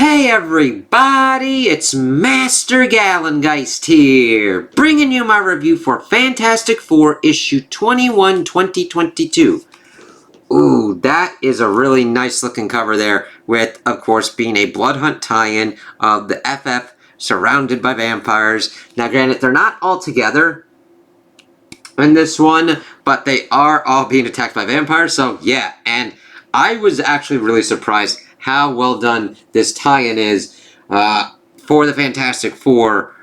Hey everybody, it's Master Gallengeist here, bringing you my review for Fantastic Four issue 21, 2022. Ooh, that is a really nice looking cover there, with, of course, being a Blood Hunt tie-in of the FF surrounded by vampires. Now granted, they're not all together in this one, but they are all being attacked by vampires, so yeah, and I was actually really surprised how well done this tie-in is for the Fantastic Four.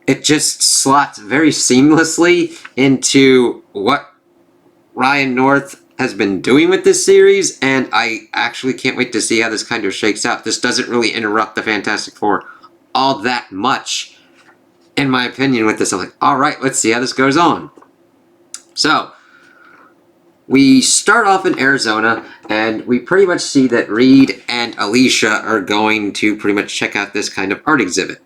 It just slots very seamlessly into what Ryan North has been doing with this series, and I actually can't wait to see how this kind of shakes out. This doesn't really interrupt the Fantastic Four all that much, in my opinion, with this. I'm like, alright, let's see how this goes on. So, we start off in Arizona, and we pretty much see that Reed and Alicia are going to pretty much check out this kind of art exhibit.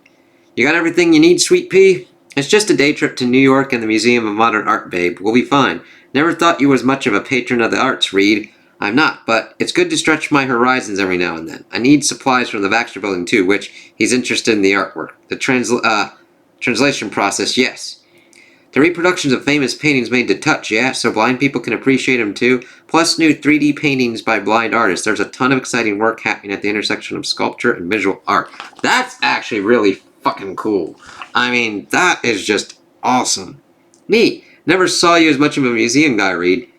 You got everything you need, Sweet Pea? It's just a day trip to New York and the Museum of Modern Art, babe. We'll be fine. Never thought you was much of a patron of the arts, Reed. I'm not, but it's good to stretch my horizons every now and then. I need supplies from the Baxter Building, too, which he's interested in the artwork. The translation process, yes. The reproductions of famous paintings made to touch, yeah, so blind people can appreciate them too. Plus new 3D paintings by blind artists. There's a ton of exciting work happening at the intersection of sculpture and visual art. That's actually really fucking cool. I mean, that is just awesome. Neat. Never saw you as much of a museum guy, Reed.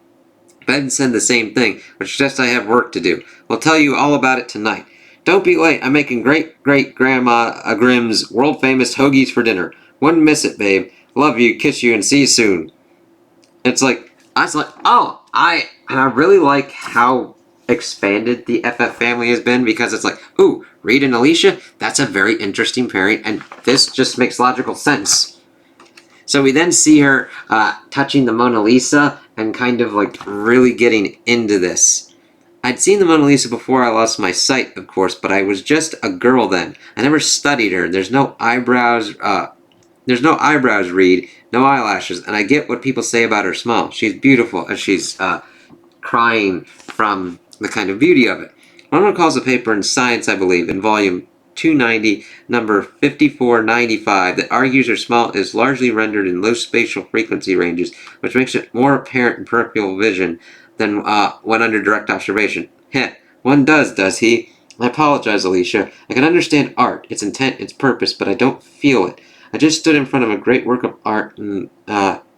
Ben said the same thing, which suggests I have work to do. We'll tell you all about it tonight. Don't be late. I'm making great-great-grandma Grimm's world-famous hoagies for dinner. Wouldn't miss it, babe. Love you, kiss you, and see you soon. It's like, I was like, oh, I really like how expanded the FF family has been, because it's like, ooh, Reed and Alicia, that's a very interesting pairing, and this just makes logical sense. So we then see her touching the Mona Lisa and kind of like really getting into this. I'd seen the Mona Lisa before I lost my sight, of course, but I was just a girl then. I never studied her. There's no eyebrows, Reed, no eyelashes, and I get what people say about her smile. She's beautiful, and she's crying from the kind of beauty of it. One recalls a paper in Science, I believe, in volume 290, number 5495, that argues her smile is largely rendered in low spatial frequency ranges, which makes it more apparent in peripheral vision than when under direct observation. Heh, one does he? I apologize, Alicia. I can understand art, its intent, its purpose, but I don't feel it. I just stood in front of a great work of art, and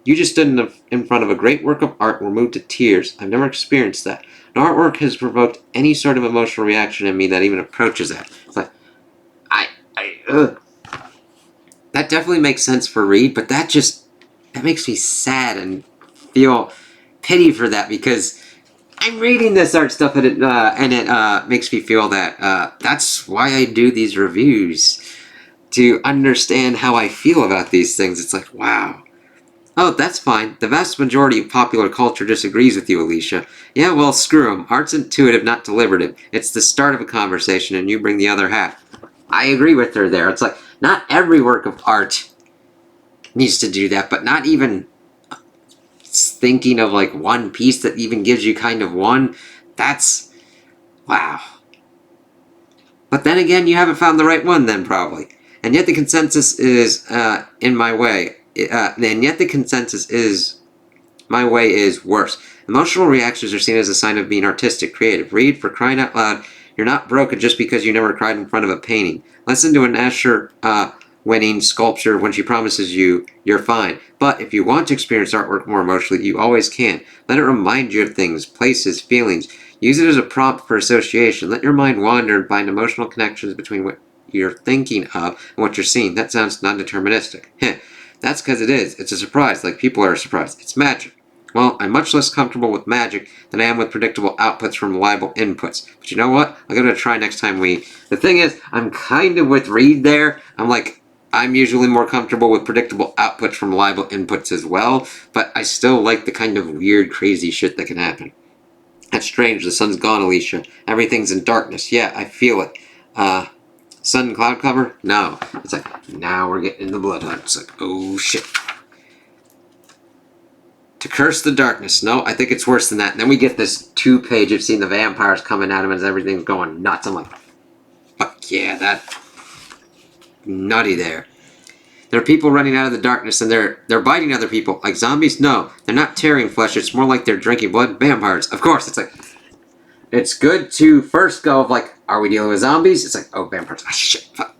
you just stood in front of a great work of art and were moved to tears. I've never experienced that. No artwork has provoked any sort of emotional reaction in me that even approaches that. It's like, that definitely makes sense for Reed, but that makes me sad and feel pity for that, because I'm reading this art stuff and it makes me feel that that's why I do these reviews. To understand how I feel about these things. It's like, wow. Oh, that's fine. The vast majority of popular culture disagrees with you, Alicia. Yeah, well, screw 'em. Art's intuitive, not deliberative. It's the start of a conversation, and you bring the other half. I agree with her there. It's like, not every work of art needs to do that, but not even thinking of, like, one piece that even gives you kind of one. That's, wow. But then again, you haven't found the right one then, probably. And yet the consensus is in my way. And yet the consensus is my way is worse. Emotional reactions are seen as a sign of being artistic, creative. Read, for crying out loud, you're not broken just because you never cried in front of a painting. Listen to an Asher winning sculpture when she promises you you're fine. But if you want to experience artwork more emotionally, you always can. Let it remind you of things, places, feelings. Use it as a prompt for association. Let your mind wander and find emotional connections between what you're thinking of and what you're seeing. That sounds non-deterministic. Heh. That's because it is. It's a surprise, like people are surprised. It's magic. Well, I'm much less comfortable with magic than I am with predictable outputs from reliable inputs. But you know what? I'll give it a try next time The thing is, I'm kind of with Reed there. I'm usually more comfortable with predictable outputs from reliable inputs as well, but I still like the kind of weird, crazy shit that can happen. That's strange. The sun's gone, Alicia. Everything's in darkness. Yeah, I feel it. Sun and cloud cover? No. It's like, now we're getting into Blood Hunt. It's like, oh shit. To curse the darkness. No, I think it's worse than that. And then we get this 2-page of seeing the vampires coming at him as everything's going nuts. I'm like, fuck yeah, that nutty there. There are people running out of the darkness, and they're biting other people. Like zombies? No, they're not tearing flesh. It's more like they're drinking blood. Vampires. Of course, it's like... It's good to first go of like, are we dealing with zombies? It's like, oh, vampires. Ah, shit, fuck.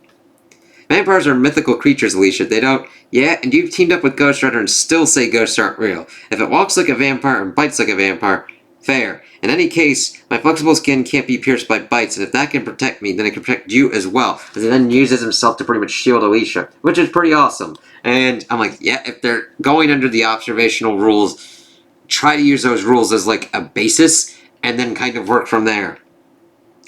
Vampires are mythical creatures, Alicia. They don't... Yeah, and you've teamed up with Ghost Rider and still say ghosts aren't real. If it walks like a vampire and bites like a vampire, fair. In any case, my flexible skin can't be pierced by bites, and if that can protect me, then it can protect you as well. As he then uses himself to pretty much shield Alicia, which is pretty awesome. And I'm like, yeah, if they're going under the observational rules, try to use those rules as like a basis, and then kind of work from there.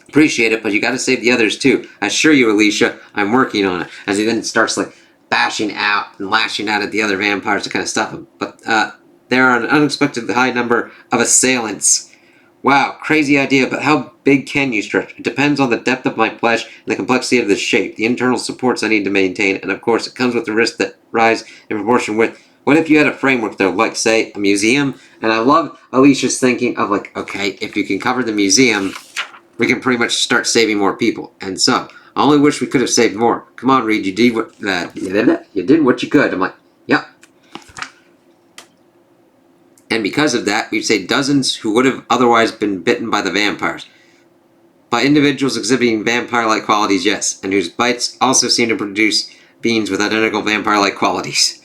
Appreciate it, but you gotta save the others too. I assure you, Alicia, I'm working on it. As he then starts like bashing out and lashing out at the other vampires to kind of stop him. But there are an unexpectedly high number of assailants. Wow, crazy idea, but how big can you stretch? It depends on the depth of my flesh and the complexity of the shape, the internal supports I need to maintain, and of course it comes with the risks that rise in proportion with... What if you had a framework though, like say a museum? And I love Alicia's thinking of like, okay, if you can cover the museum, we can pretty much start saving more people. And so, I only wish we could have saved more. Come on, Reed, you did what you could. I'm like, yep. And because of that, we've saved dozens who would have otherwise been bitten by the vampires. By individuals exhibiting vampire-like qualities, yes, and whose bites also seem to produce beings with identical vampire-like qualities.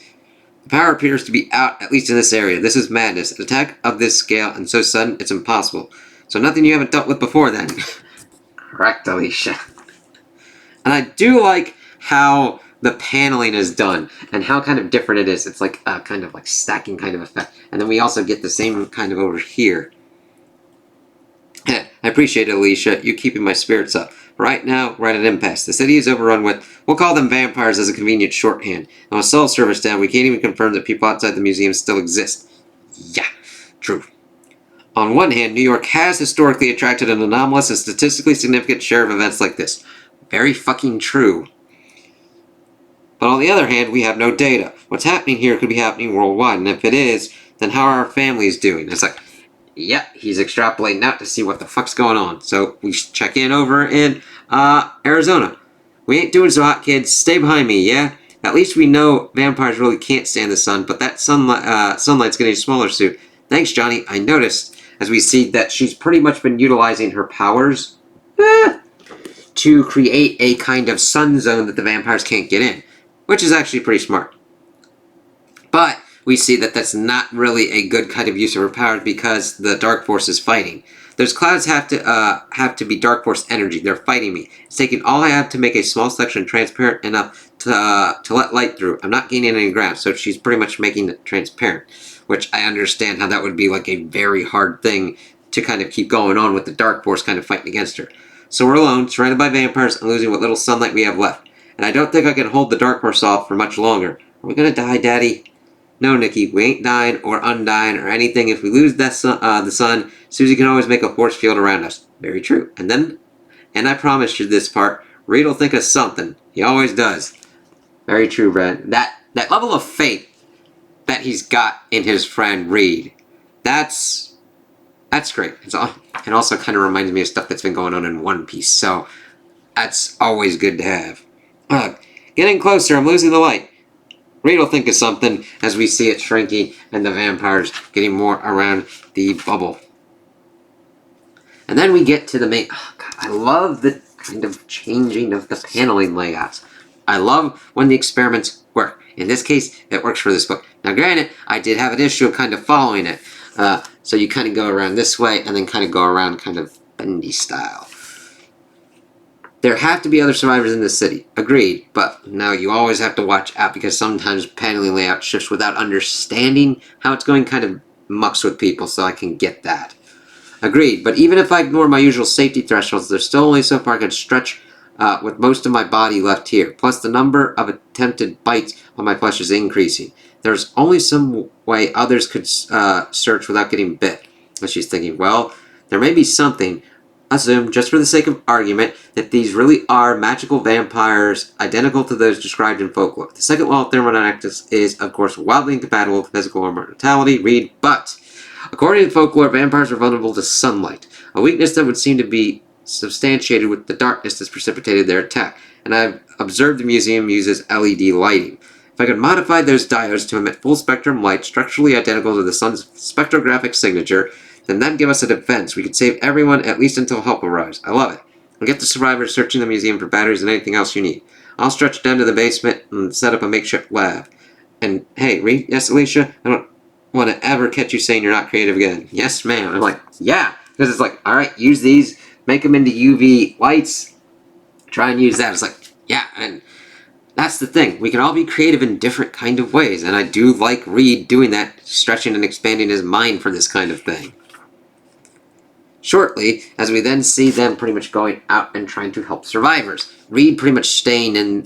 The power appears to be out, at least in this area. This is madness. An attack of this scale and so sudden, it's impossible. So nothing you haven't dealt with before, then. Correct, Alicia. And I do like how the paneling is done, and how kind of different it is. It's like a kind of like stacking kind of effect. And then we also get the same kind of over here. I appreciate it, Alicia. You keeping my spirits up. Right now, we're at an impasse. The city is overrun with, we'll call them vampires as a convenient shorthand. And with cell service down, we can't even confirm that people outside the museum still exist. Yeah, true. On one hand, New York has historically attracted an anomalous and statistically significant share of events like this. Very fucking true. But on the other hand, we have no data. What's happening here could be happening worldwide, and if it is, then how are our families doing? It's like, yeah, he's extrapolating out to see what the fuck's going on. So we check in over in Arizona. We ain't doing so hot, kids. Stay behind me, yeah? At least we know vampires really can't stand the sun, but that sunlight's getting smaller soon. Thanks, Johnny. I noticed, as we see that she's pretty much been utilizing her powers to create a kind of sun zone that the vampires can't get in, which is actually pretty smart. But we see that that's not really a good kind of use of her powers because the Dark Force is fighting. Those clouds have to be Dark Force energy. They're fighting me. It's taking all I have to make a small section transparent enough to let light through. I'm not gaining any ground, so she's pretty much making it transparent, which I understand how that would be like a very hard thing to kind of keep going on with the Dark Force kind of fighting against her. So we're alone, surrounded by vampires, and losing what little sunlight we have left. And I don't think I can hold the Dark Force off for much longer. Are we gonna die, Daddy? No, Nikki, we ain't dying or undying or anything. If we lose the sun, Susie can always make a force field around us. Very true. And I promise you this part, Reed will think of something. He always does. Very true, Brad. That level of faith that he's got in his friend Reed, that's great. It also kind of reminds me of stuff that's been going on in One Piece, so that's always good to have. Getting closer, I'm losing the light. Reed will think of something as we see it shrinking and the vampires getting more around the bubble. And then we get to the main... Oh God, I love the kind of changing of the paneling layouts. I love when the experiments work. In this case, it works for this book. Now granted, I did have an issue of kind of following it. So you kind of go around this way and then kind of go around kind of bendy style. There have to be other survivors in this city. Agreed, but now you always have to watch out because sometimes paneling layout shifts without understanding how it's going, kind of mucks with people, so I can get that. Agreed, but even if I ignore my usual safety thresholds, there's still only so far I can stretch with most of my body left here. Plus the number of attempted bites on my flesh is increasing. There's only some way others could search without getting bit. And she's thinking, well, there may be something. Assume, just for the sake of argument, that these really are magical vampires identical to those described in folklore. The second law of thermodynamics is, of course, wildly incompatible with physical or mortality. Read, but according to folklore, vampires are vulnerable to sunlight, a weakness that would seem to be substantiated with the darkness that's precipitated their attack, and I've observed the museum uses LED lighting. If I could modify those diodes to emit full-spectrum light structurally identical to the sun's spectrographic signature, then that'd give us a defense. We could save everyone at least until help arrives. I love it. I'll get the survivors searching the museum for batteries and anything else you need. I'll stretch down to the basement and set up a makeshift lab. And hey, Reed, yes, Alicia, I don't want to ever catch you saying you're not creative again. Yes, ma'am. I'm like, yeah, because it's like, all right, use these, make them into UV lights, try and use that. It's like, yeah, and that's the thing. We can all be creative in different kind of ways, and I do like Reed doing that, stretching and expanding his mind for this kind of thing. Shortly, as we then see them pretty much going out and trying to help survivors. Reed pretty much staying and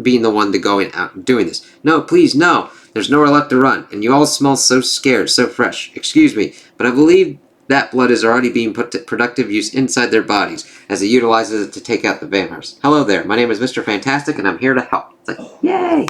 being the one to going out and doing this. No, please, no. There's nowhere left to run, and you all smell so scared, so fresh. Excuse me, but I believe that blood is already being put to productive use inside their bodies, as it utilizes it to take out the vampires. Hello there, my name is Mr. Fantastic, and I'm here to help. It's like, yay!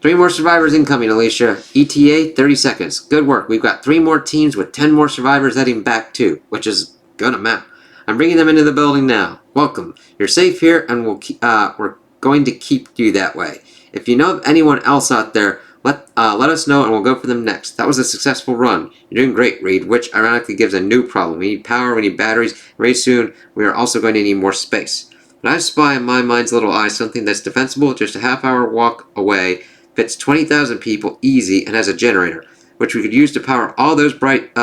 3 more survivors incoming, Alicia. ETA, 30 seconds. Good work. We've got 3 more teams with 10 more survivors heading back too, which is a good amount. I'm bringing them into the building now. Welcome. You're safe here, and we're going to keep you that way. If you know of anyone else out there, let us know and we'll go for them next. That was a successful run. You're doing great, Reed, which ironically gives a new problem. We need power, we need batteries, and very soon we are also going to need more space. But I spy in my mind's little eye something that's defensible, just a half-hour walk away, fits 20,000 people easy, and has a generator, which we could use to power all those bright,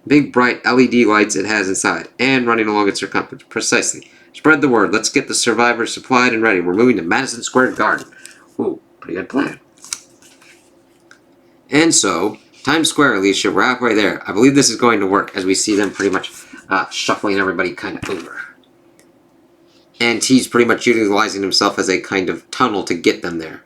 big bright LED lights it has inside, and running along its circumference. Precisely. Spread the word. Let's get the survivors supplied and ready. We're moving to Madison Square Garden. Ooh, pretty good plan. And so, Times Square, Alicia, we're halfway there. I believe this is going to work, as we see them pretty much shuffling everybody kind of over. And he's pretty much utilizing himself as a kind of tunnel to get them there.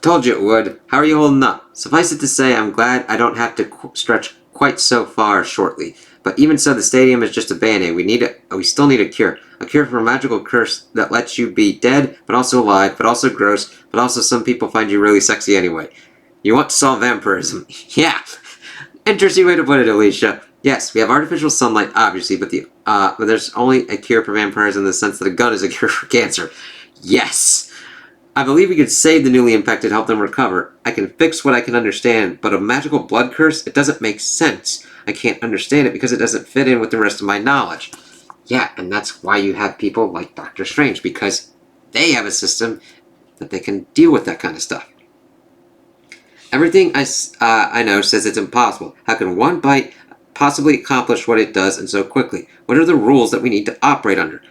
Told you it would. How are you holding up? Suffice it to say, I'm glad I don't have to stretch quite so far shortly. But even so, the stadium is just a band-aid. We still need a cure. A cure for a magical curse that lets you be dead, but also alive, but also gross, but also some people find you really sexy anyway. You want to solve vampirism. Yeah. Interesting way to put it, Alicia. Yes, we have artificial sunlight, obviously, but there's only a cure for vampires in the sense that a gun is a cure for cancer. Yes. I believe we could save the newly infected, help them recover. I can fix what I can understand, but a magical blood curse, it doesn't make sense. I can't understand it because it doesn't fit in with the rest of my knowledge. Yeah, and that's why you have people like Doctor Strange, because they have a system that they can deal with that kind of stuff. Everything I know says it's impossible. How can one bite possibly accomplish what it does and so quickly? What are the rules that we need to operate under?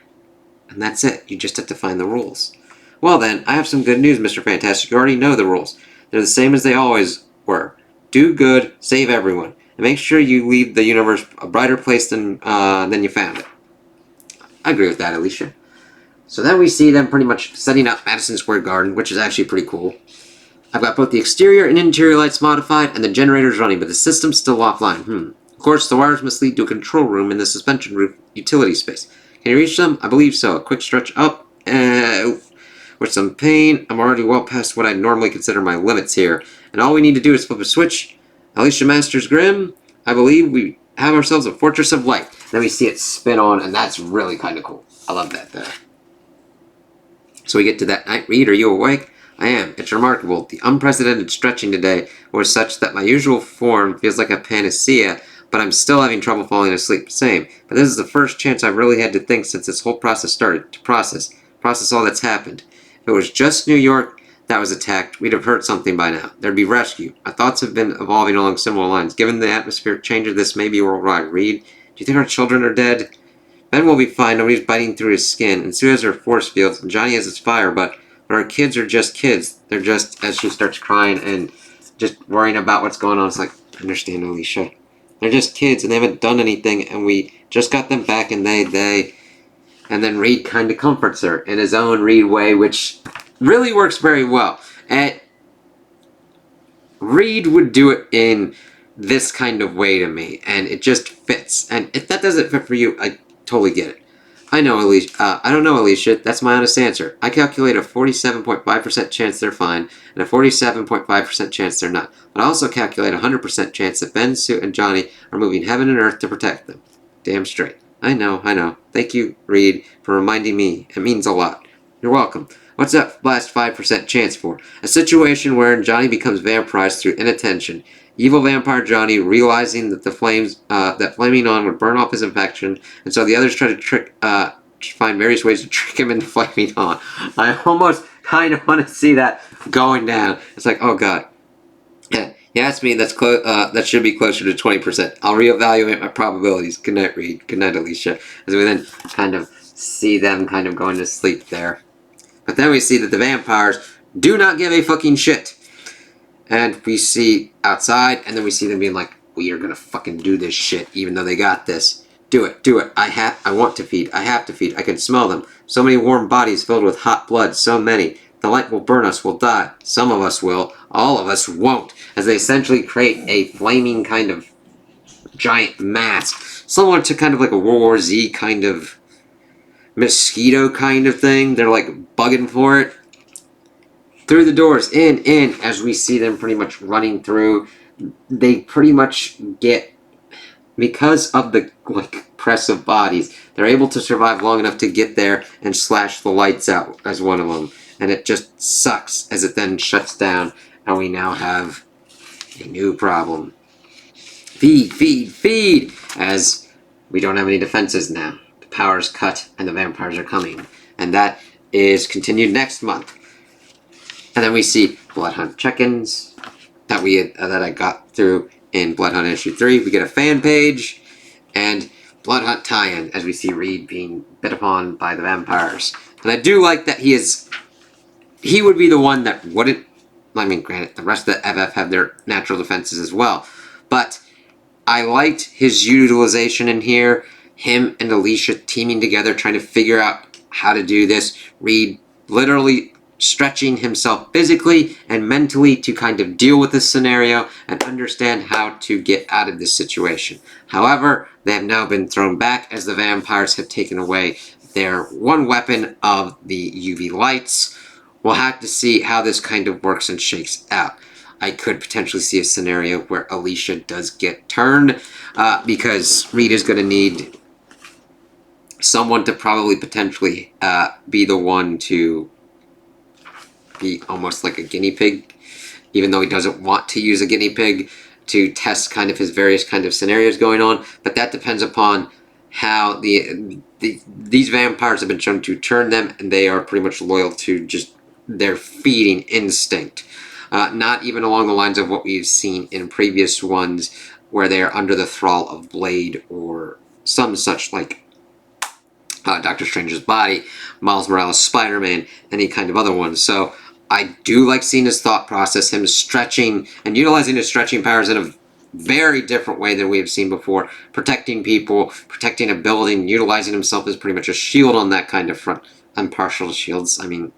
And that's it. You just have to find the rules. Well then, I have some good news, Mr. Fantastic. You already know the rules. They're the same as they always were. Do good, save everyone, and make sure you leave the universe a brighter place than you found it. I agree with that, Alicia. So then we see them pretty much setting up Madison Square Garden, which is actually pretty cool. I've got both the exterior and interior lights modified, and the generator's running, but the system's still offline. Of course, the wires must lead to a control room in the suspension roof utility space. Can you reach them? I believe so. A quick stretch up, with some pain. I'm already well past what I'd normally consider my limits here, and all we need to do is flip a switch. Alicia Masters Grimm, I believe we have ourselves a fortress of light. Then we see it spin on, and that's really kind of cool. I love that there. So we get to that night. Reed, are you awake? I am. It's remarkable. The unprecedented stretching today was such that my usual form feels like a panacea, but I'm still having trouble falling asleep. Same. But this is the first chance I've really had to think since this whole process started. To process all that's happened. If it was just New York that was attacked, we'd have heard something by now. There'd be rescue. My thoughts have been evolving along similar lines. Given the atmospheric change of this may be worldwide. Reed, do you think our children are dead? Ben will be fine. Nobody's biting through his skin. And Sue has her force fields. And Johnny has his fire. But our kids are just kids. They're just, as she starts crying and just worrying about what's going on. It's like, I understand, Alicia. They're just kids and they haven't done anything. And we just got them back and and then Reed kind of comforts her in his own Reed way, which really works very well. And Reed would do it in this kind of way to me, and it just fits. And if that doesn't fit for you, I totally get it. I know, Alicia. I don't know, Alicia. That's my honest answer. I calculate a 47.5% chance they're fine, and a 47.5% chance they're not. But I also calculate a 100% chance that Ben, Sue, and Johnny are moving heaven and earth to protect them. Damn straight. I know, I know. Thank you, Reed, for reminding me. It means a lot. You're welcome. What's that last 5% chance for? A situation wherein Johnny becomes vampirized through inattention. Evil vampire Johnny, realizing that the flames, that flaming on would burn off his infection, and so the others try to find various ways to trick him into flaming on. I almost kind of want to see that going down. It's like, oh god. Yeah, you asked me. That should be closer to 20%. I'll reevaluate my probabilities. Good night, Reed. Good night, Alicia. As we then kind of see them kind of going to sleep there. But then we see that the vampires do not give a fucking shit. And we see outside, and then we see them being like, we are gonna fucking do this shit, even though they got this. Do it, do it. I want to feed. I have to feed. I can smell them. So many warm bodies filled with hot blood. So many. The light will burn us. We'll die. Some of us will. All of us won't. As they essentially create a flaming kind of giant mass. Similar to kind of like a World War Z kind of mosquito kind of thing. They're like bugging for it. Through the doors, in, as we see them pretty much running through. They pretty much get, because of the like press of bodies, they're able to survive long enough to get there and slash the lights out as one of them. And it just sucks as it then shuts down, and we now have a new problem. Feed, feed, feed! As we don't have any defenses now. The power's cut, and the vampires are coming. And that is continued next month. And then we see Blood Hunt check-ins that I got through in Blood Hunt issue 3. We get a fan page and Blood Hunt tie-in as we see Reed being bit upon by the vampires. And I do like that he would be the one that wouldn't. I mean, granted, the rest of the FF have their natural defenses as well, but I liked his utilization in here. Him and Alicia teaming together, trying to figure out how to do this. Reed literally stretching himself physically and mentally to kind of deal with this scenario and understand how to get out of this situation. However, they have now been thrown back as the vampires have taken away their one weapon of the UV lights. We'll have to see how this kind of works and shakes out. I could potentially see a scenario where Alicia does get turned because Reed is going to need someone to probably potentially be the one to be almost like a guinea pig, even though he doesn't want to use a guinea pig to test kind of his various kind of scenarios going on. But that depends upon how these vampires have been shown to turn them, and they are pretty much loyal to just their feeding instinct. Not even along the lines of what we've seen in previous ones, where they are under the thrall of Blade or some such like Doctor Strange's body, Miles Morales' Spider-Man, any kind of other ones. So I do like seeing his thought process, him stretching and utilizing his stretching powers in a very different way than we have seen before, protecting people, protecting a building, utilizing himself as pretty much a shield on that kind of front. I'm partial to shields. I mean,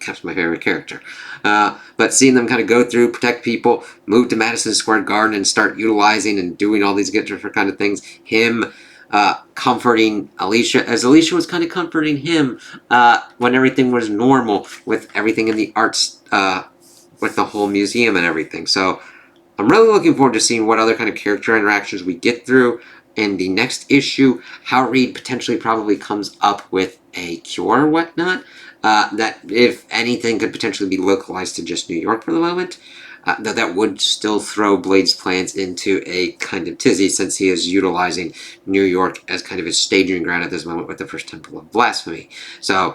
Cap's my favorite character. But seeing them kind of go through, protect people, move to Madison Square Garden and start utilizing and doing all these different kind of things. Him comforting Alicia, as Alicia was kind of comforting him when everything was normal with everything in the arts, with the whole museum and everything. So I'm really looking forward to seeing what other kind of character interactions we get through in the next issue, how Reed potentially probably comes up with a cure or whatnot, that if anything could potentially be localized to just New York for the moment. Though that would still throw Blade's plans into a kind of tizzy, since he is utilizing New York as kind of his staging ground at this moment with the First Temple of Blasphemy. So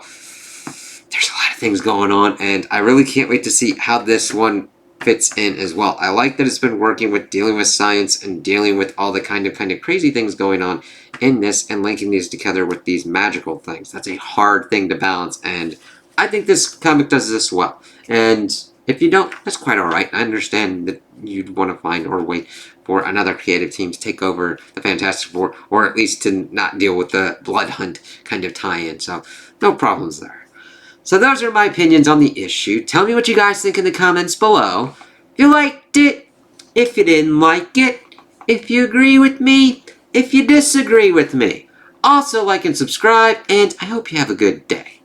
there's a lot of things going on, and I really can't wait to see how this one fits in as well. I like that it's been working with dealing with science and dealing with all the kind of crazy things going on in this and linking these together with these magical things. That's a hard thing to balance, and I think this comic does this well. And if you don't, that's quite alright. I understand that you'd want to find or wait for another creative team to take over the Fantastic Four, or at least to not deal with the Blood Hunt kind of tie-in, so no problems there. So those are my opinions on the issue. Tell me what you guys think in the comments below. If you liked it, if you didn't like it, if you agree with me, if you disagree with me. Also like and subscribe, and I hope you have a good day.